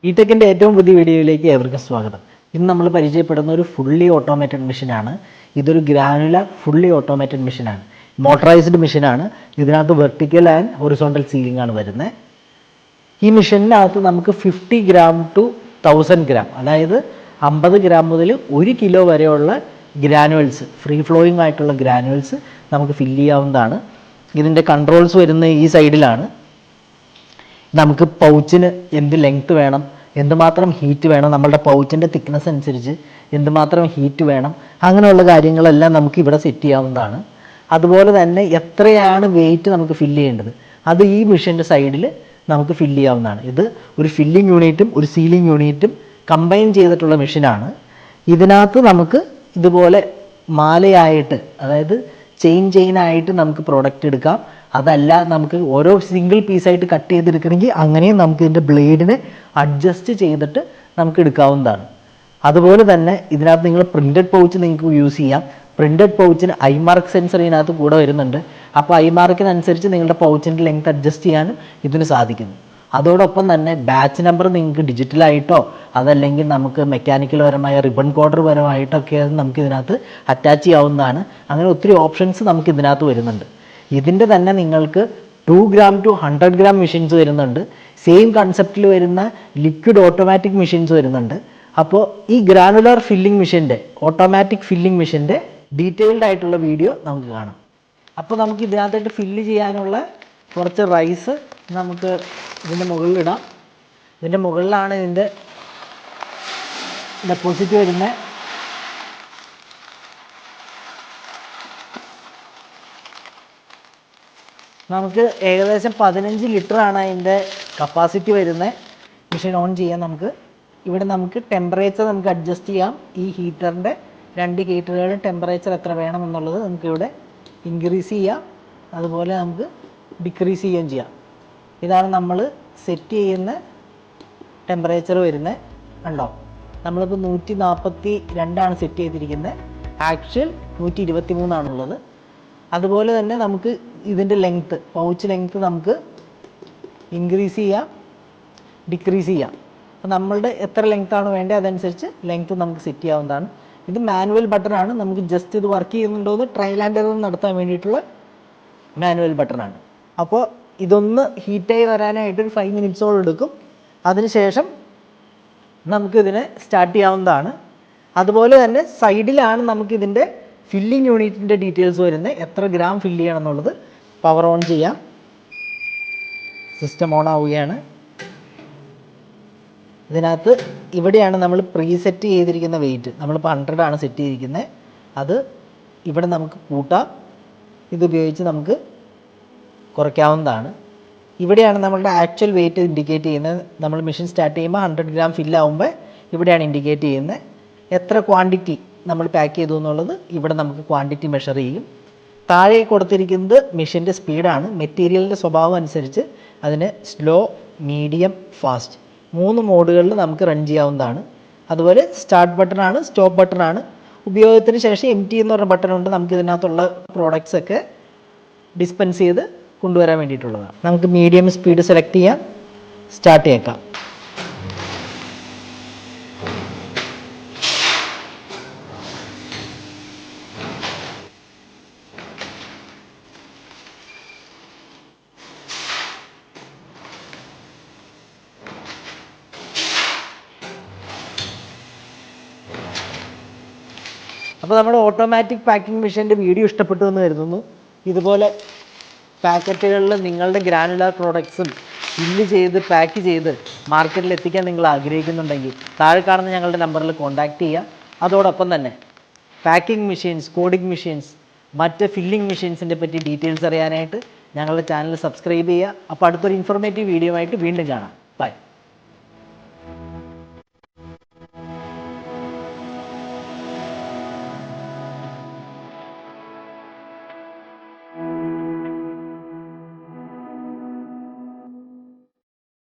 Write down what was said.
ഈ ടെക്കിൻ്റെ ഏറ്റവും പുതിയ വീഡിയോയിലേക്ക് ഏവർക്കും സ്വാഗതം. ഇന്ന് നമ്മൾ പരിചയപ്പെടുന്ന ഒരു ഫുള്ളി ഓട്ടോമേറ്റഡ് മെഷീനാണ്. ഇതൊരു ഗ്രാനുലർ ഫുള്ളി ഓട്ടോമേറ്റഡ് മെഷീനാണ്. മോട്ടറൈസ്ഡ് മെഷീനാണ്. ഇതിനകത്ത് വെർട്ടിക്കൽ ആൻഡ് ഹൊറിസോണ്ടൽ സീലിംഗ് ആണ് വരുന്നത്. ഈ മെഷീനകത്ത് നമുക്ക് 50 ഗ്രാം ടു 1000 ഗ്രാം, അതായത് 50 ഗ്രാം മുതൽ 1 കിലോ വരെയുള്ള ഗ്രാനുവൽസ്, ഫ്രീ ഫ്ലോയിങ് ആയിട്ടുള്ള ഗ്രാനുവൽസ് നമുക്ക് ഫില്ല് ചെയ്യാവുന്നതാണ്. ഇതിൻ്റെ കൺട്രോൾസ് വരുന്ന ഈ സൈഡിലാണ്. നമുക്ക് പൗച്ചിന് എന്ത് ലെങ്ത്ത് വേണം, എന്തുമാത്രം ഹീറ്റ് വേണം, നമ്മളുടെ പൗച്ചിൻ്റെ തിക്നെസ് അനുസരിച്ച് എന്തുമാത്രം ഹീറ്റ് വേണം, അങ്ങനെയുള്ള കാര്യങ്ങളെല്ലാം നമുക്ക് ഇവിടെ സെറ്റ് ചെയ്യാവുന്നതാണ്. അതുപോലെ തന്നെ എത്രയാണ് വെയിറ്റ് നമുക്ക് ഫില്ല് ചെയ്യേണ്ടത്, അത് ഈ മെഷീൻ്റെ സൈഡിൽ നമുക്ക് ഫില്ല് ചെയ്യാവുന്നതാണ്. ഇത് ഒരു ഫില്ലിംഗ് യൂണിറ്റും ഒരു സീലിംഗ് യൂണിറ്റും കമ്പൈൻ ചെയ്തിട്ടുള്ള മെഷീനാണ്. ഇതിനകത്ത് നമുക്ക് ഇതുപോലെ മാലയായിട്ട്, അതായത് ചെയിനായിട്ട് നമുക്ക് പ്രോഡക്റ്റ് എടുക്കാം. അതല്ല നമുക്ക് ഓരോ സിംഗിൾ പീസായിട്ട് കട്ട് ചെയ്തെടുക്കണമെങ്കിൽ അങ്ങനെയും നമുക്ക് ഇതിൻ്റെ ബ്ലേഡിനെ അഡ്ജസ്റ്റ് ചെയ്തിട്ട് നമുക്ക് എടുക്കാവുന്നതാണ്. അതുപോലെ തന്നെ ഇതിനകത്ത് നിങ്ങൾ പ്രിൻറ്റഡ് പൗച്ച് നിങ്ങൾക്ക് യൂസ് ചെയ്യാം. പ്രിൻറ്റഡ് പൗച്ചിന് ഐമാർക്ക് സെൻസർ ഇതിനകത്ത് കൂടെ വരുന്നുണ്ട്. അപ്പോൾ ഐമാർക്കിനനുസരിച്ച് നിങ്ങളുടെ പൗച്ചിൻ്റെ ലെങ്ത് അഡ്ജസ്റ്റ് ചെയ്യാനും ഇതിന് സാധിക്കുന്നു. അതോടൊപ്പം തന്നെ ബാച്ച് നമ്പർ നിങ്ങൾക്ക് ഡിജിറ്റലായിട്ടോ അതല്ലെങ്കിൽ നമുക്ക് മെക്കാനിക്കൽ പരമായ റിബൺ കോഡർ പരമായിട്ടൊക്കെ നമുക്ക് ഇതിനകത്ത് അറ്റാച്ച് ചെയ്യാവുന്നതാണ്. അങ്ങനെ ഒത്തിരി ഓപ്ഷൻസ് നമുക്ക് ഇതിനകത്ത് വരുന്നുണ്ട്. ഇതിൻ്റെ തന്നെ നിങ്ങൾക്ക് 2 ഗ്രാം ടു 100 ഗ്രാം മെഷീൻസ് വരുന്നുണ്ട്. സെയിം കൺസെപ്റ്റിൽ വരുന്ന ലിക്വിഡ് ഓട്ടോമാറ്റിക് മെഷീൻസ് വരുന്നുണ്ട്. അപ്പോൾ ഈ ഗ്രാനുലർ ഫില്ലിംഗ് മെഷീൻ്റെ, ഓട്ടോമാറ്റിക് ഫില്ലിംഗ് മെഷീൻ്റെ ഡീറ്റെയിൽഡ് ആയിട്ടുള്ള വീഡിയോ നമുക്ക് കാണാം. അപ്പോൾ നമുക്ക് ഇതിനകത്തായിട്ട് ഫില്ല് ചെയ്യാനുള്ള കുറച്ച് റൈസ് നമുക്ക് ഇതിൻ്റെ മുകളിലിടാം. ഇതിൻ്റെ മുകളിലാണ് ഇതിൻ്റെ ഡെപ്പോസിറ്റ് വരുന്നത്. നമുക്ക് ഏകദേശം 15 ലിറ്ററാണ് അതിൻ്റെ കപ്പാസിറ്റി വരുന്നത്. മെഷീൻ ഓൺ ചെയ്യാം. ഇവിടെ നമുക്ക് ടെമ്പറേച്ചർ നമുക്ക് അഡ്ജസ്റ്റ് ചെയ്യാം. ഈ ഹീറ്ററിൻ്റെ 2 ഹീറ്ററുകളുടെ ടെമ്പറേച്ചർ എത്ര വേണം എന്നുള്ളത് നമുക്കിവിടെ ഇൻക്രീസ് ചെയ്യാം, അതുപോലെ നമുക്ക് ഡിക്രീസ് ചെയ്യുകയും ചെയ്യാം. ഇതാണ് നമ്മൾ സെറ്റ് ചെയ്യുന്ന ടെമ്പറേച്ചർ വരുന്നത്. കണ്ടോ, നമ്മളിപ്പോൾ 142 സെറ്റ് ചെയ്തിരിക്കുന്നത്. ആക്ച്വൽ 123 അതുപോലെ തന്നെ നമുക്ക് ഇതിൻ്റെ ലെങ്ത്ത്, പൗച്ച് ലെങ്ത്ത് നമുക്ക് ഇൻക്രീസ് ചെയ്യാം, ഡിക്രീസ് ചെയ്യാം. അപ്പോൾ നമ്മളുടെ എത്ര ലെങ്ത്താണ് വേണ്ടത് അതനുസരിച്ച് ലെങ്ത്ത് നമുക്ക് സെറ്റ് ചെയ്യാവുന്നതാണ്. ഇത് മാനുവൽ ബട്ടണാണ്. നമുക്ക് ജസ്റ്റ് ഇത് വർക്ക് ചെയ്യുന്നുണ്ടോ എന്ന് ട്രയൽ ആൻഡ് എറർ നടത്താൻ വേണ്ടിയിട്ടുള്ള മാനുവൽ ബട്ടണാണ്. അപ്പോൾ ഇതൊന്ന് ഹീറ്റായി വരാനായിട്ട് ഒരു 5 മിനിറ്റ്സോളം എടുക്കും. അതിനുശേഷം നമുക്കിതിനെ സ്റ്റാർട്ട് ചെയ്യാവുന്നതാണ്. അതുപോലെ തന്നെ സൈഡിലാണ് നമുക്കിതിൻ്റെ ഫില്ലിംഗ് യൂണിറ്റിൻ്റെ ഡീറ്റെയിൽസ് വരുന്നത്. എത്ര ഗ്രാം ഫില്ല് ചെയ്യണം എന്നുള്ളത്. പവർ ഓൺ ചെയ്യാം. സിസ്റ്റം ഓൺ ആവുകയാണ്. ഇതിനകത്ത് ഇവിടെയാണ് നമ്മൾ പ്രീസെറ്റ് ചെയ്തിരിക്കുന്ന വെയിറ്റ്. നമ്മളിപ്പോൾ 100 സെറ്റ് ചെയ്തിരിക്കുന്നത്. അത് ഇവിടെ നമുക്ക് കൂട്ടാം. ഇതുപയോഗിച്ച് നമുക്ക് കുറയ്ക്കാവുന്നതാണ്. ഇവിടെയാണ് നമ്മളുടെ ആക്ച്വൽ വെയിറ്റ് ഇൻഡിക്കേറ്റ് ചെയ്യുന്നത്. നമ്മൾ മെഷീൻ സ്റ്റാർട്ട് ചെയ്യുമ്പോൾ 100 ഗ്രാം ഫില്ലാവുമ്പോൾ ഇവിടെയാണ് ഇൻഡിക്കേറ്റ് ചെയ്യുന്നത്. എത്ര ക്വാണ്ടിറ്റി നമ്മൾ പാക്ക് ചെയ്തു എന്നുള്ളത് ഇവിടെ നമുക്ക് ക്വാണ്ടിറ്റി മെഷർ ചെയ്യും. താഴെ കൊടുത്തിരിക്കുന്നത് മെഷീൻ്റെ സ്പീഡാണ്. മെറ്റീരിയലിൻ്റെ സ്വഭാവം അനുസരിച്ച് അതിന് സ്ലോ, മീഡിയം, ഫാസ്റ്റ് 3 മോഡുകളിൽ നമുക്ക് റൺ ചെയ്യാവുന്നതാണ്. അതുപോലെ സ്റ്റാർട്ട് ബട്ടണാണ്, സ്റ്റോപ്പ് ബട്ടണാണ്. ഉപയോഗത്തിന് ശേഷം MT എന്ന് പറഞ്ഞ ബട്ടണുണ്ട്. നമുക്ക് ഇതിനകത്തുള്ള പ്രോഡക്റ്റ്സ് ഒക്കെ ഡിസ്പെൻസ് ചെയ്ത് കൊണ്ടുവരാൻ വേണ്ടിയിട്ടുള്ളതാണ്. നമുക്ക് മീഡിയം സ്പീഡ് സെലക്ട് ചെയ്യാം, സ്റ്റാർട്ട് ചെയ്യേക്കാം. അപ്പോൾ നമ്മുടെ ഓട്ടോമാറ്റിക് പാക്കിംഗ് മെഷീൻ്റെ വീഡിയോ ഇഷ്ടപ്പെട്ടു എന്ന് കരുതുന്നു. ഇതുപോലെ പാക്കറ്റുകളിൽ നിങ്ങളുടെ ഗ്രാനുലാർ പ്രോഡക്ട്സും ഫില്ല് ചെയ്ത് പാക്ക് ചെയ്ത് മാർക്കറ്റിൽ എത്തിക്കാൻ നിങ്ങൾ ആഗ്രഹിക്കുന്നുണ്ടെങ്കിൽ താഴെ കാണുന്ന ഞങ്ങളുടെ നമ്പറിൽ കോൺടാക്റ്റ് ചെയ്യുക. അതോടൊപ്പം തന്നെ പാക്കിംഗ് മെഷീൻസ്, കോഡിംഗ് മെഷീൻസ്, മറ്റ് ഫില്ലിംഗ് മെഷീൻസിൻ്റെ പറ്റി ഡീറ്റെയിൽസ് അറിയാനായിട്ട് ഞങ്ങളുടെ ചാനൽ സബ്സ്ക്രൈബ് ചെയ്യുക. അപ്പോൾ അടുത്തൊരു ഇൻഫോർമേറ്റീവ് വീഡിയോ ആയിട്ട് വീണ്ടും കാണാം. ബൈ.